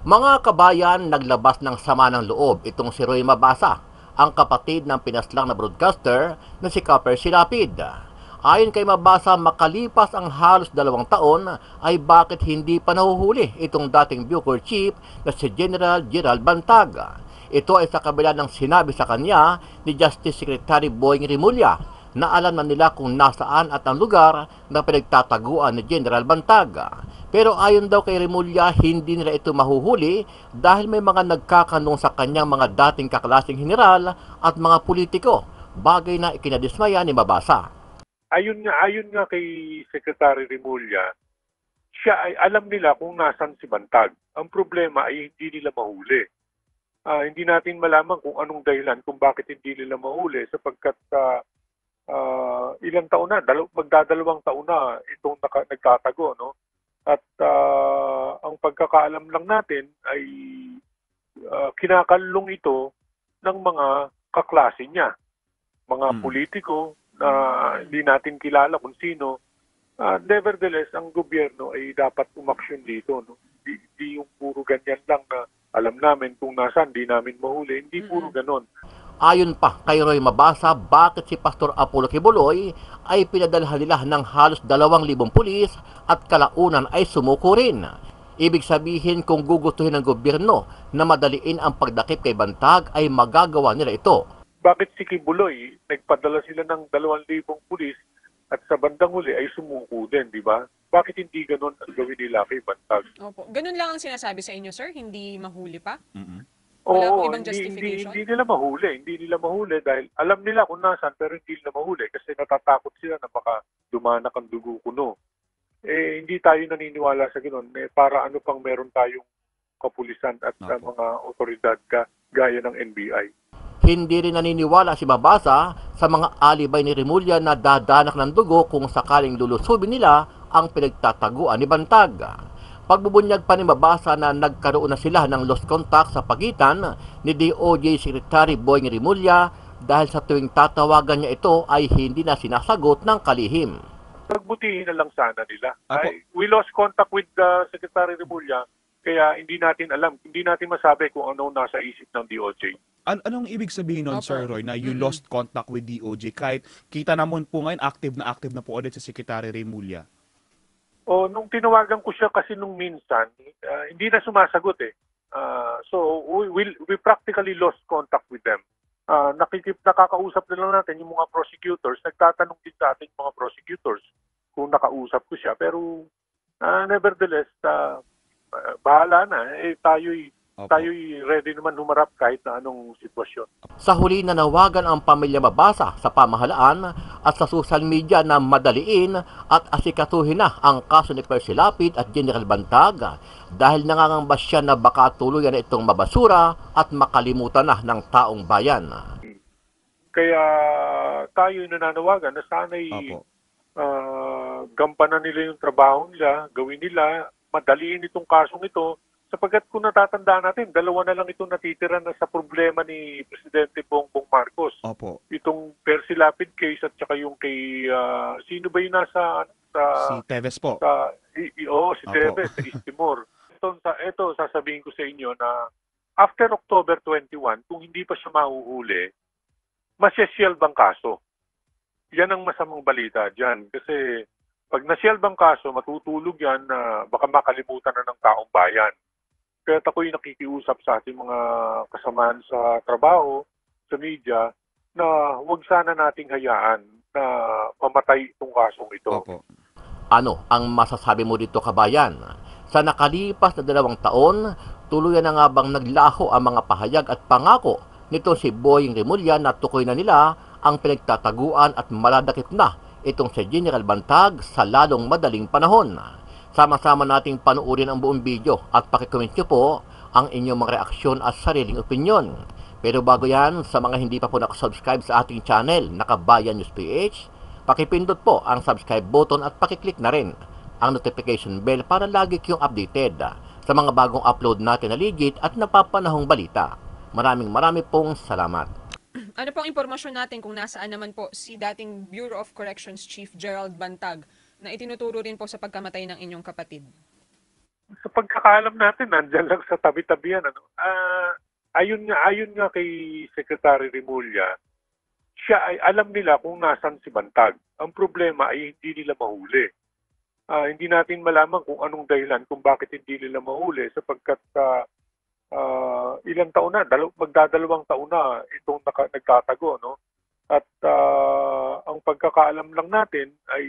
Mga kabayan, naglabas ng sama ng loob itong si Roy Mabasa, ang kapatid ng pinaslang na broadcaster na si Copper Silapid. Ayon kay Mabasa, makalipas ang halos 2 taon ay bakit hindi pa nahuhuli itong dating Bucor Chief na si General Gerald Bantag. Ito ay sa kabila ng sinabi sa kanya ni Justice Secretary Boying Rimulya na alam na nila kung nasaan at ang lugar na pinagtataguan ni General Bantag. Pero ayon daw kay Rimulya, hindi nila ito mahuhuli dahil may mga nagkakanong sa kanyang mga dating kaklaseng general at mga politiko, bagay na ikinadismaya ni Mabasa. Ayon nga kay Secretary Rimulya, siya ay alam nila kung nasan si Bantag. Ang problema ay hindi nila mahuli. Hindi natin malaman kung anong dahilan kung bakit hindi nila mahuli sapagkat ilang taon na, magdadalawang taon na itong nagtatago, no? At ang pagkakaalam lang natin ay kinakalong ito ng mga kaklase niya, mga politiko na hindi natin kilala kung sino. Nevertheless, ang gobyerno ay dapat umaksyon dito. No? Di yung puro ganyan lang na alam namin kung nasaan, di namin mahuli. Hindi puro ganon. Ayon pa kay Roy Mabasa, bakit si Pastor Apollo Kibuloy ay pinadalhan nila ng halos 2,000 pulis at kalaunan ay sumuko rin. Ibig sabihin, kung gugustuhin ng gobyerno na madaliin ang pagdakip kay Bantag ay magagawa nila ito. Bakit si Kibuloy, nagpadala sila ng 2,000 pulis at sa bandang huli ay sumuko din, di ba? Bakit hindi ganon ang gawin nila kay Bantag? Opo. Ganun lang ang sinasabi sa inyo, sir? Hindi mahuli pa? Wala pong Oo, ibang justification? hindi nila mahuli. Hindi nila mahuli dahil alam nila kung nasaan pero hindi nila mahuli kasi natatakot sila na baka dumanak ang dugo kuno. Hindi tayo naniniwala sa ganoon. Para ano pang meron tayong kapulisan at mga otoridad gaya ng NBI. Hindi rin naniniwala si Mabasa sa mga alibay ni Rimulya na dadanak ng dugo kung sakaling lulusubin nila ang pinagtataguan ni Bantag. Pagbubunyag pa ni Mabasa na nagkaroon na sila ng lost contact sa pagitan ni DOJ Secretary Boying Rimulya dahil sa tuwing tatawagan niya ito ay hindi na sinasagot ng kalihim. Pagbutihin na lang sana nila. Apo. We lost contact with Secretary Rimulya kaya hindi natin alam, hindi natin masabi kung ano nasa isip ng DOJ. Anong ibig sabihin nun, Opo. Sir Roy, na you lost contact with DOJ kahit kita naman po ngayon active na po ulit sa Secretary Rimulya? Nung tinawagan ko siya kasi nung minsan, hindi na sumasagot eh. So we practically lost contact with them. Nakakausap na lang natin yung mga prosecutors. Nagtatanong din sa ating mga prosecutors kung nakausap ko siya. Pero nevertheless, bahala na. Tayo'y ready naman humarap kahit na anong sitwasyon. Sa huli, nanawagan ang pamilya Mabasa sa pamahalaan at sa social media na madaliin at asikasuhin na ang kaso ni Percy Lapid at General Bantag dahil nangangamba siya na baka tuluyan na itong mabasura at makalimutan na ng taong bayan. Kaya tayo nananawagan na sana'y gampanan nila yung trabaho nila, gawin nila, madaliin itong kasong ito. Sapagkat kung natatandaan natin, 2 na lang itong natitira na sa problema ni Presidente Bongbong Marcos. Opo. Itong Percy Lapid case at saka yung kay, sino ba yung nasa... Si Teves po. Si Teves, sa East Timor. Ito, sasabihin ko sa inyo na after October 21, kung hindi pa siya mahuhuli, masyashell bang kaso? Yan ang masamang balita dyan. Kasi pag nasyell bang kaso, matutulog yan na baka makalimutan na ng taong bayan. Kaya ako'y nakikiusap sa ating mga kasamaan sa trabaho, sa media, na huwag sana nating hayaan na mamatay itong kasong ito. Opo. Ano ang masasabi mo dito, kabayan? Sa nakalipas na 2 taon, tuluyan na nga bang naglaho ang mga pahayag at pangako nito si Boying Rimulya na tukoy na nila ang pinagtataguan at maladakip na itong si General Bantag sa lalong madaling panahon? Sama-sama nating panuorin ang buong video at pakicomment nyo po ang inyong mga reaksyon at sariling opinyon. Pero bago yan, sa mga hindi pa po nakasubscribe sa ating channel, Nakabayan News PH, pakipindot po ang subscribe button at pakiclick na rin ang notification bell para lagi kayong updated sa mga bagong upload natin na legit at napapanahong balita. Maraming pong salamat. Ano pong impormasyon natin kung nasaan naman po si dating Bureau of Corrections Chief Gerald Bantag na itinuturo rin po sa pagkamatay ng inyong kapatid? sa pagkakaalam natin, nandyan lang sa tabi-tabi yan. Ano? Ayon nga kay Secretary Remulla, siya ay alam nila kung nasan si Bantag. Ang problema ay hindi nila mahuli. Hindi natin malaman kung anong dahilan kung bakit hindi nila mahuli sapagkat ilang taon na, magdadalawang taon na itong nagtatago. No? At ang pagkakaalam lang natin ay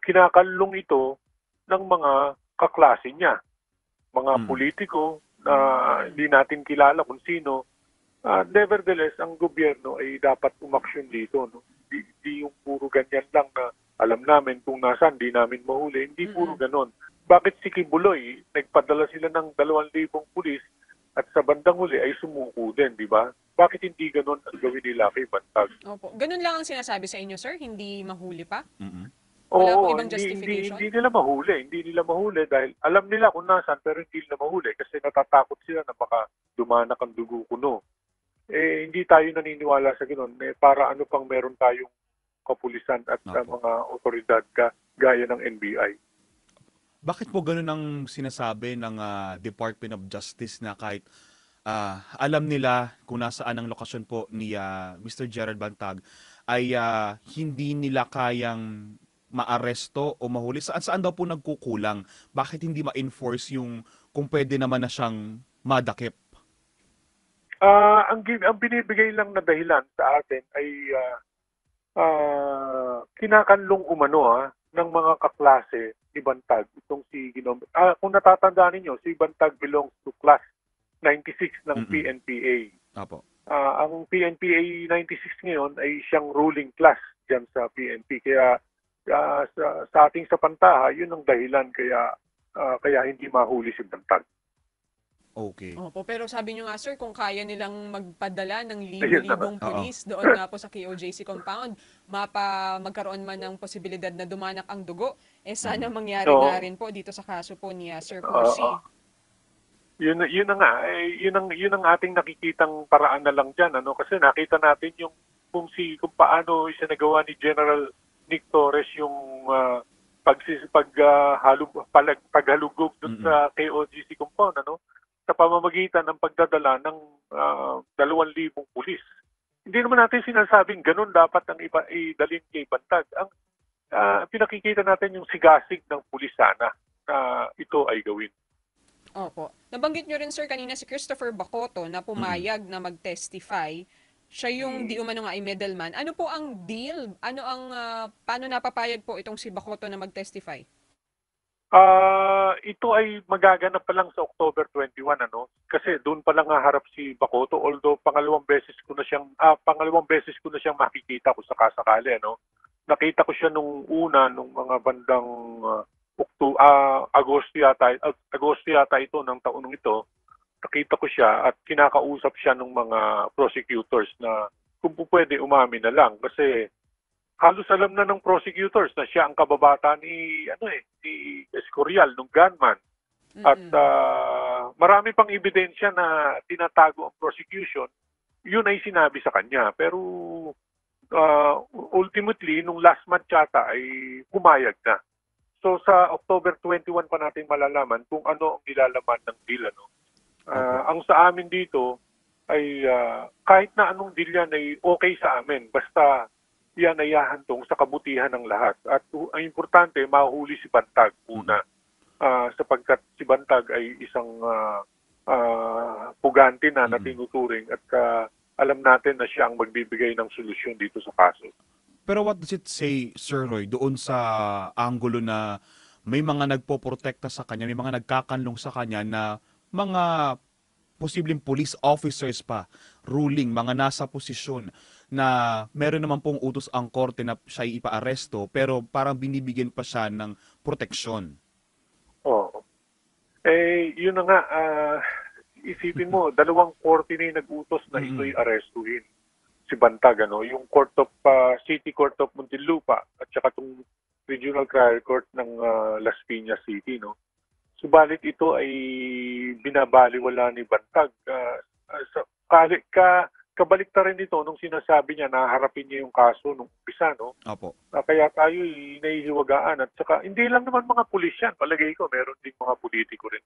kinakalong ito ng mga kaklase niya, mga politiko na hindi natin kilala kung sino. Nevertheless, ang gobyerno ay dapat umaksyon dito. No? Di yung puro ganyan lang na alam namin kung nasaan, di namin mahuli. Hindi puro ganon. Bakit si Kibuloy, nagpadala sila ng 2,000 pulis at sa bandang huli ay sumuko din, di ba? Bakit hindi ganon ang gawin nila kay Bantag? Opo. Ganun lang ang sinasabi sa inyo, sir? Hindi mahuli pa? Wala Oo, pong ibang justification? hindi nila mahuli. Hindi nila mahuli dahil alam nila kung nasaan pero hindi nila mahuli kasi natatakot sila na baka dumanak ang dugo kuno. Hindi tayo naniniwala sa ganoon. Para ano pang meron tayong kapulisan at mga otoridad gaya ng NBI. Bakit po ganun ang sinasabi ng Department of Justice na kahit alam nila kung nasaan ang lokasyon po ni Mr. Gerald Bantag ay hindi nila kayang maaresto o mahuli? Saan daw po nagkukulang? Bakit hindi ma-enforce yung kung pwede naman na siyang madakip? Ang binibigay lang na dahilan sa atin ay kinakanlong umano ng mga kaklase ni Bantag. Itong si kung natatandaan ninyo, si Bantag belongs to class 96 ng PNPA. Apo. Ang PNPA 96 ngayon ay siyang ruling class diyan sa PNP. Kaya sa ating sapantaha, yun ang dahilan kaya hindi mahuli si Bantag. Okay. Opo, pero sabi nyo nga, sir, kung kaya nilang magpadala ng libo-libong pulis doon nga po sa KOJC compound, magkaroon man ng posibilidad na dumanak ang dugo, sana mangyari nga rin po dito sa kaso po ni Sir Percy. Yun na nga, yun ang ating nakikitang paraan na lang diyan, ano? Kasi nakita natin kung paano isinagawa ni General Nick Torres yung paghalugog doon sa KOGC compound, ano? Sa pamamagitan ng pagdadala ng 2,000 pulis. Hindi naman natin sinasabing ganun dapat ang idalhin kay Bantag. Ang pinakikita natin yung sigasig ng pulis sana na ito ay gawin. Opo. Nabanggit nyo rin, sir, kanina si Christopher Bacoto na pumayag na mag-testify. Siya yung di umano nga ay middleman. Ano po ang deal? Paano napapayag po itong si Bacoto na mag-testify? Ito ay magaganap pa lang sa October 21, ano? Kasi doon pa lang haharap si Bacoto, although pangalawang beses ko na siyang makikita ko sakasakali, ano? Nakita ko siya nung mga bandang Agosto yata ito ng taon ito. Nakita ko siya at kinakausap siya ng mga prosecutors na kung pwede umamin na lang kasi halos alam na ng prosecutors na siya ang kababata ni Escorial, nung gunman. At marami pang ebidensya na tinatago ang prosecution. Yun ay sinabi sa kanya. Pero ultimately, nung last month yata ay pumayag na. So sa October 21 pa natin malalaman kung ano ang nilalaman ng deal. Ano? Ang sa amin dito ay kahit na anong deal yan ay okay sa amin. Basta yan ay hahantong sa kabutihan ng lahat. At ang importante, mahuli si Bantag una. Sapagkat si Bantag ay isang pugante na tinuturing at alam natin na siya ang magbibigay ng solusyon dito sa kaso. Pero what does it say, Sir Roy, doon sa anggulo na may mga nagpoprotekta sa kanya, may mga nagkakanlong sa kanya na mga posibleng police officers pa, ruling, mga nasa posisyon na meron naman pong utos ang korte na siya ipaaresto pero parang binibigyan pa siya ng proteksyon. Oo. Yun na nga, isipin mo, dalawang korte na yung nag-utos na ito'y arestuhin si Bantag, ano? Yung City Court of Muntinlupa at saka itong Regional Trial Court ng Las Piñas City, no? Subalit ito ay binabaliwala ni Bantag. kabaliktaran nito nung sinasabi niya na harapin niya yung kaso nung umpisa, no? Opo. Kaya tayo nahihiwagaan at saka hindi lang naman mga pulis yan. Palagay ko meron din mga politiko rin.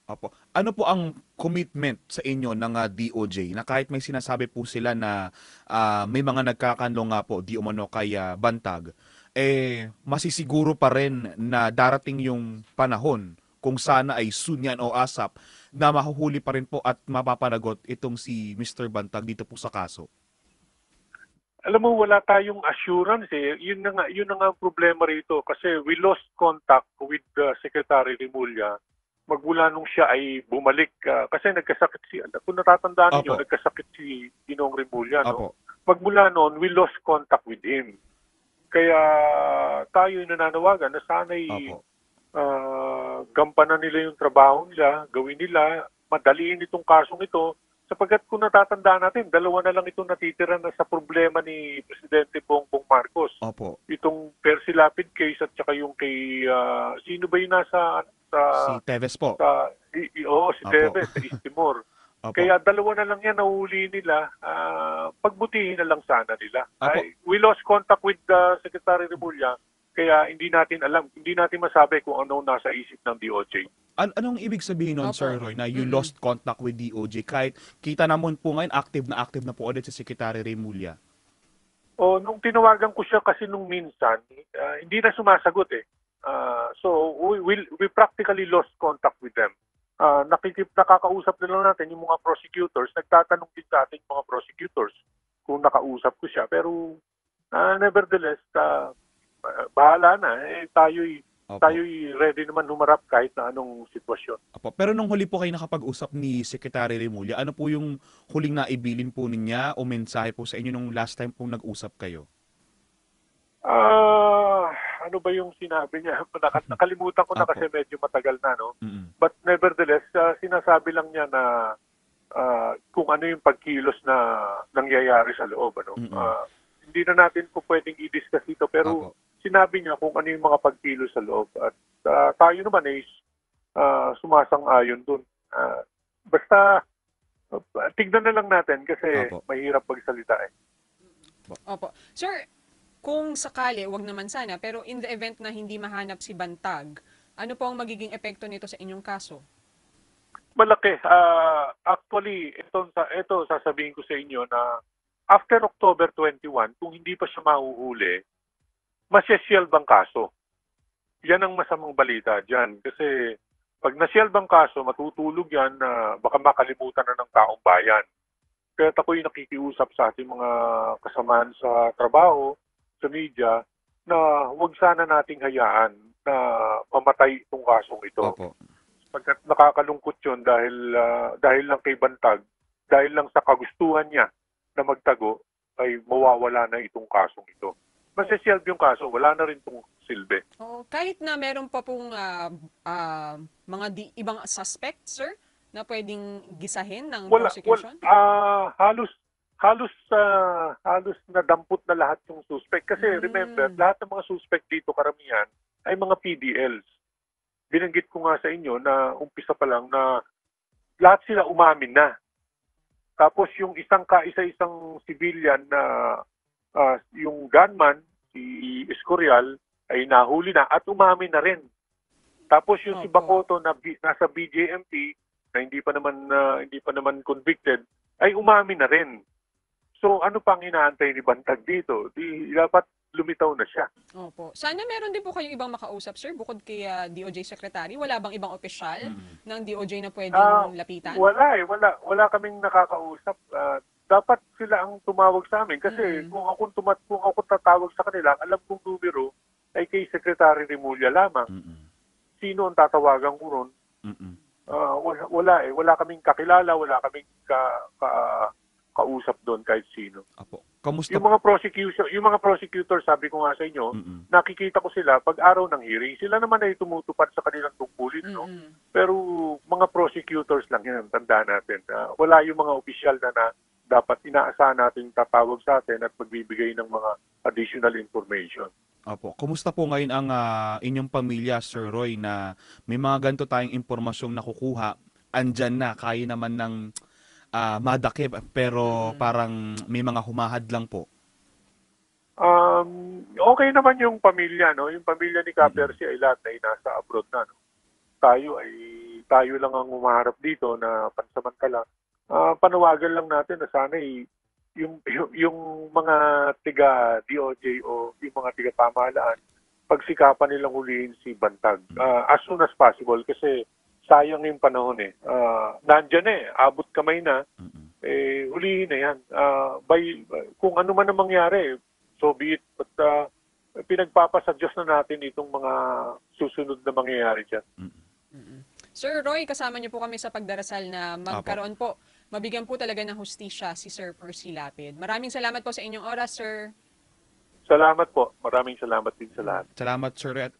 Opo. Ano po ang commitment sa inyo ng DOJ na kahit may sinasabi po sila na may mga nagkakanlo nga po di umano kay Bantag, masisiguro pa rin na darating yung panahon kung sana ay soon yan o ASAP na mahuhuli pa rin po at mapapanagot itong si Mr. Bantag dito po sa kaso? Alam mo, wala tayong assurance eh. Yun na nga ang problema rito kasi we lost contact with Secretary Remulla magmula nung siya ay bumalik. Kasi nagkasakit kung natatandaan niyo, nagkasakit si Ginoong Remulla. No? Magmula noon, we lost contact with him. Kaya tayo nananawagan na sana'y gampanan nila yung trabaho nila, gawin nila, madaliin itong kasong ito, sapagkat kung natatandaan natin, dalawa na lang itong natitira na sa problema ni Presidente Bongbong Marcos. Opo. Itong Percy Lapid case at saka yung kay, sino ba yung nasa... si Teves po. Si Teves, sa East Timor. Kaya dalawa na lang yan nahuli nila, pagbutihin na lang sana nila. We lost contact with Secretary Remulla, kaya hindi natin alam, hindi natin masabi kung ano nasa isip ng DOJ. Anong ibig sabihin nun, Sir Roy, na you lost contact with DOJ kahit kita naman po ngayon active na po ulit si Secretary Remulla? Nung tinawagan ko siya kasi nung minsan, hindi na sumasagot eh. So we practically lost contact with them. Nakakausap na lang natin yung mga prosecutors, nagtatanong din sa ating mga prosecutors kung nakausap ko siya. Pero nevertheless, bahala na. Tayo'y ready naman humarap kahit na anong sitwasyon. Pero nung huli po kayo nakapag-usap ni Secretary Remulla, ano po yung huling naibilin po niya o mensahe po sa inyo nung last time pong nag-usap kayo? Ano ba yung sinabi niya? Nakalimutan ko na kasi medyo matagal na, no? But nevertheless, sinasabi lang niya na kung ano yung pagkilos na nangyayari sa loob, ano? Hindi na natin po pwedeng i-discuss ito, pero sinabi niya kung ano yung mga pagkilos sa loob. At tayo naman ay sumasang-ayon dun. Basta, tignan na lang natin kasi mahirap magsalita eh. Opo. Sir, kung sakali, wag naman sana, pero in the event na hindi mahanap si Bantag, ano po ang magiging epekto nito sa inyong kaso? Malaki. Actually, ito sasabihin ko sa inyo na after October 21, kung hindi pa siya mahuhuli, masyeshel bang kaso? Yan ang masamang balita dyan. Kasi pag nasyel bang kaso, matutulog yan na baka makalimutan na ng taong bayan. Kaya ako'y nakikiusap sa ating mga kasamaan sa trabaho, sa media, na huwag sana nating hayaan na mamatay itong kasong ito. Pagkat nakakalungkot yun dahil lang kay Bantag, dahil lang sa kagustuhan niya na magtago, ay mawawala na itong kasong ito. Masaselve yung kaso, wala na rin itong silbi. Kahit na meron pa pong mga ibang suspect, sir, na pwedeng gisahin ng prosecution? Halos nadampot na lahat yung suspect. Kasi remember, lahat ng mga suspect dito karamihan ay mga PDLs. Binanggit ko nga sa inyo na umpisa pa lang na lahat sila umamin na. Tapos yung isang civilian na yung gunman, si Escorial, ay nahuli na at umamin na rin. Tapos yung si Bacoto na nasa BJMP na hindi pa naman convicted ay umamin na rin. So ano pang inaantay ni Bantag dito? Dapat lumitaw na siya. Opo. Sana meron din po kayong ibang makausap, sir, bukod kay DOJ Secretary. Wala bang ibang opisyal ng DOJ na pwedeng lapitan? Wala eh. Wala kaming nakakausap. Dapat sila ang tumawag sa amin. Kasi kung ako tatawag sa kanila, alam kong numero ay kay Secretary Remulla lamang. Sino ang tatawagan ko ron? Wala eh. Wala kaming kakilala, wala kaming kausap doon kahit sino. Kamusta? Yung mga prosecutor, sabi ko nga sa inyo, nakikita ko sila pag araw ng hearing. Sila naman ay tumutupad sa kanilang tungkulin, no? Pero mga prosecutors lang yan, tandaan natin. Wala yung mga opisyal na dapat inaasahan natin tatawag sa atin at magbibigay ng mga additional information. Kumusta po ngayon ang inyong pamilya, Sir Roy, na may mga ganito tayong impormasyong nakukuha, andyan na, kaya naman ng madakip pero parang may mga humahad lang po. Okay naman yung pamilya, no? Yung pamilya ni Capersi ay lahat ay nasa abroad na, no? Tayo lang ang umaharap dito na pansamantala. Panawagan lang natin na sana yung mga tiga DOJ o yung mga tiga pamahalaan pagsikapan nilang hulihin si Bantag as soon as possible kasi sayang yung panahon eh. Nandyan abot kamay na, hulihin na yan. Kung ano man ang mangyari, so be it. But pinagpapasadyos na natin itong mga susunod na mangyayari dyan. Sir Roy, kasama niyo po kami sa pagdarasal na magkaroon po, mabigyan po talaga ng hustisya si Sir Percy Lapid. Maraming salamat po sa inyong oras, sir. Salamat po. Maraming salamat din sa lahat. Salamat, sir, at